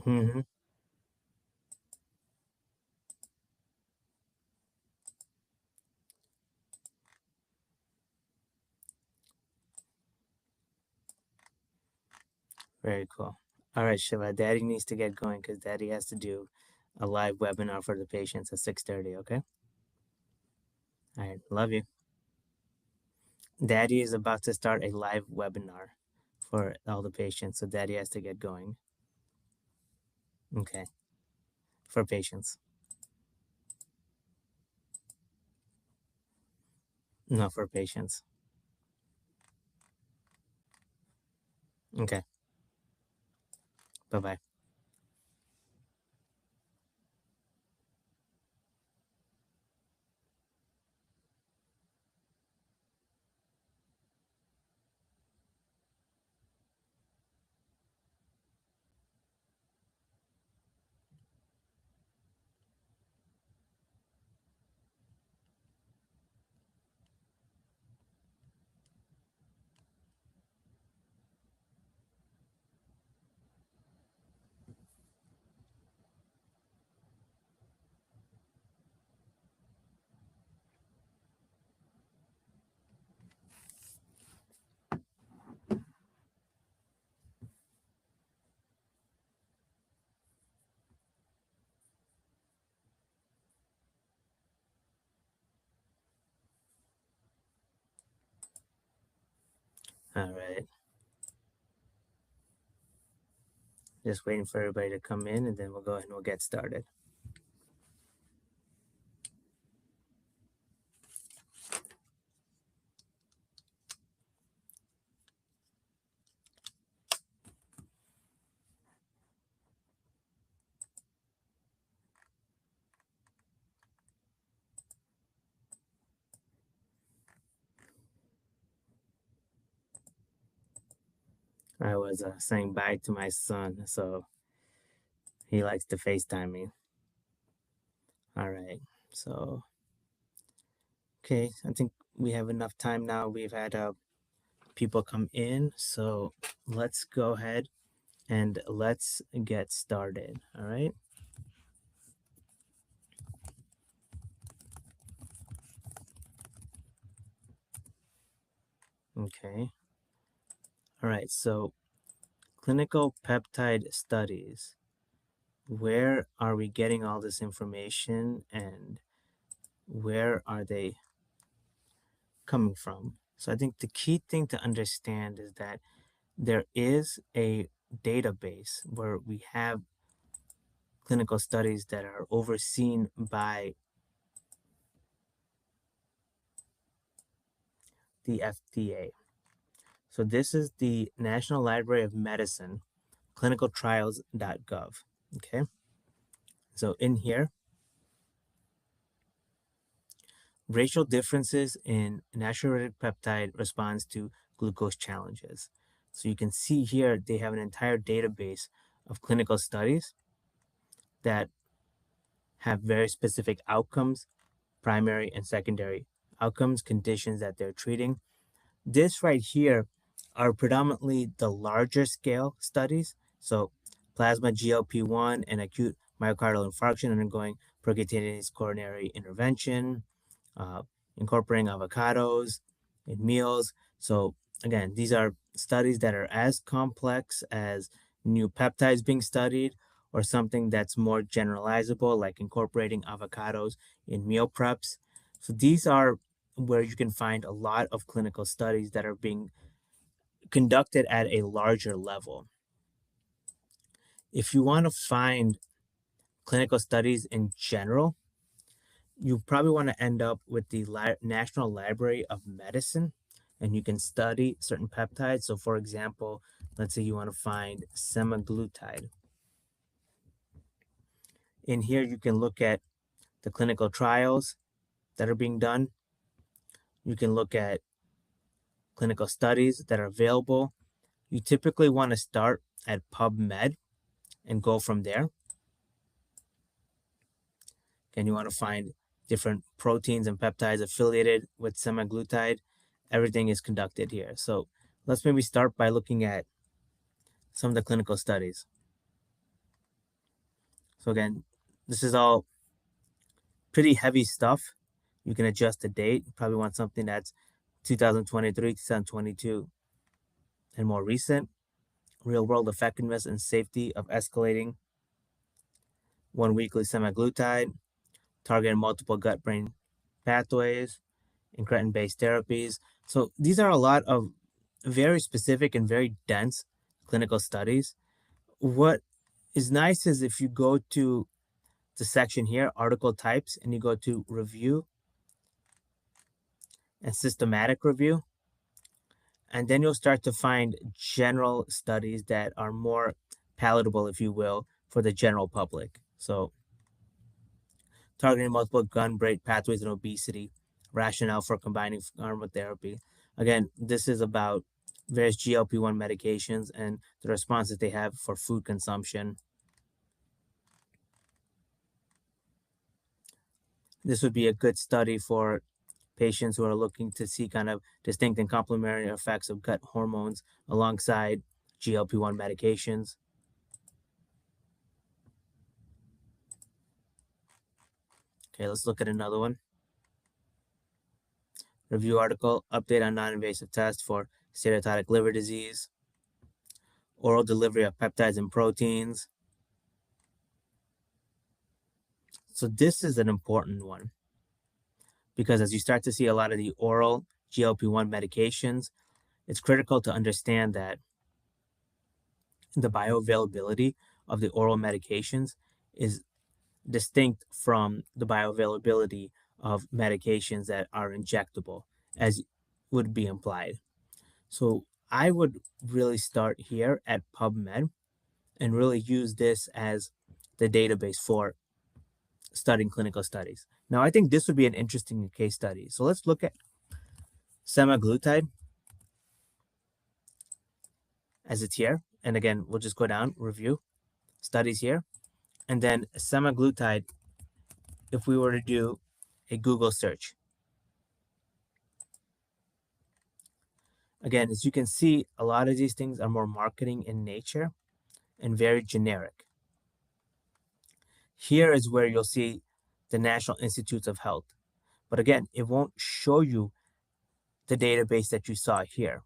Mm-hmm. Very cool. All right, Shiva, Daddy needs to get going because Daddy has to do a live webinar for the patients at 6:30. Okay. All right. Love you. Daddy is about to start a live webinar for all the patients, so Daddy has to get going. Okay. For patients. No, for patients. Okay. Bye bye. All right. Just waiting for everybody to come in and then we'll go ahead and we'll get started. I was saying bye to my son, so he likes to FaceTime me. All right. So, okay, I think we have enough time now. We've had people come in, so let's go ahead and let's get started. All right. Okay. All right. So, clinical peptide studies. Where are we getting all this information and where are they coming from? So, I think the key thing to understand is that there is a database where we have clinical studies that are overseen by the FDA. So this is the National Library of Medicine, clinicaltrials.gov. Okay. So in here, racial differences in natriuretic peptide response to glucose challenges. So you can see here they have an entire database of clinical studies that have very specific outcomes, primary and secondary outcomes, conditions that they're treating. This right here are predominantly the larger scale studies. So plasma GLP-1 and acute myocardial infarction undergoing percutaneous coronary intervention, uh, incorporating avocados in meals. So again, these are studies that are as complex as new peptides being studied or something that's more generalizable like incorporating avocados in meal preps. So these are where you can find a lot of clinical studies that are being conducted at a larger level. If you want to find clinical studies in general, you probably want to end up with the National Library of Medicine and you can study certain peptides. So, for example, let's say you want to find semaglutide. In here, you can look at the clinical trials that are being done. You can look at clinical studies that are available. You typically want to start at PubMed and go from there. And you want to find different proteins and peptides affiliated with semaglutide. Everything is conducted here. So let's maybe start by looking at some of the clinical studies. So again, this is all pretty heavy stuff. You can adjust the date. You probably want something that's 2023, 2022, and more recent. Real world effectiveness and safety of escalating one weekly semaglutide, targeting multiple gut brain pathways, incretin based therapies. So these are a lot of very specific and very dense clinical studies. What is nice is if you go to the section here, article types, and you go to review and systematic review, and then you'll start to find general studies that are more palatable, if you will, for the general public. So, targeting multiple gun brain pathways and obesity, rationale for combining pharmacotherapy. Again, this is about various GLP-1 medications and the responses they have for food consumption. This would be a good study for patients who are looking to see kind of distinct and complementary effects of gut hormones alongside GLP-1 medications. Okay, let's look at another one. Review article, update on non-invasive tests for steatotic liver disease, oral delivery of peptides and proteins. So this is an important one because as you start to see a lot of the oral GLP-1 medications, it's critical to understand that the bioavailability of the oral medications is distinct from the bioavailability of medications that are injectable, as would be implied. So I would really start here at PubMed and really use this as the database for studying clinical studies. Now, I think this would be an interesting case study. So let's look at semaglutide as it's here. And again, we'll just go down, review, studies here. And then semaglutide, if we were to do a Google search. Again, as you can see, a lot of these things are more marketing in nature and very generic. Here is where you'll see the National Institutes of Health. But again, it won't show you the database that you saw here.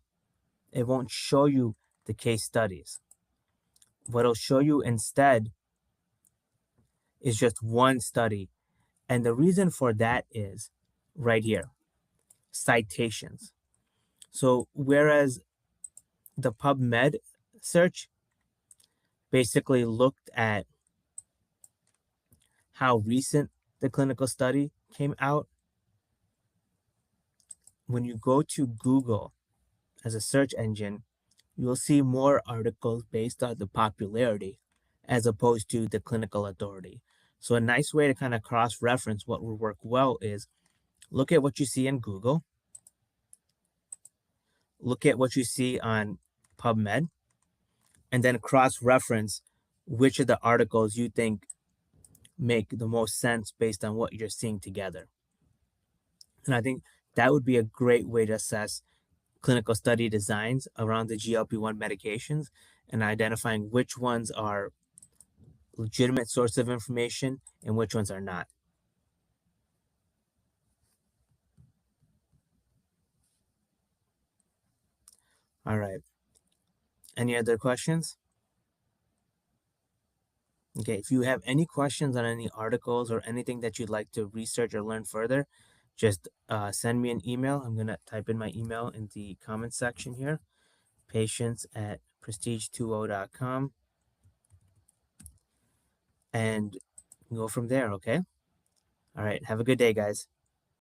It won't show you the case studies. What it'll show you instead is just one study. And the reason for that is right here, citations. So whereas the PubMed search basically looked at how recent the clinical study came out, when you go to Google as a search engine, you'll see more articles based on the popularity as opposed to the clinical authority. So a nice way to kind of cross-reference what will work well is look at what you see in Google, look at what you see on PubMed, and then cross-reference which of the articles you think make the most sense based on what you're seeing together. And I think that would be a great way to assess clinical study designs around the GLP-1 medications and identifying which ones are legitimate source of information and which ones are not. All right. Any other questions? Okay, if you have any questions on any articles or anything that you'd like to research or learn further, just send me an email. I'm going to type in my email in the comments section here, patience@prestige20.com, and go from there, okay? All right, have a good day, guys.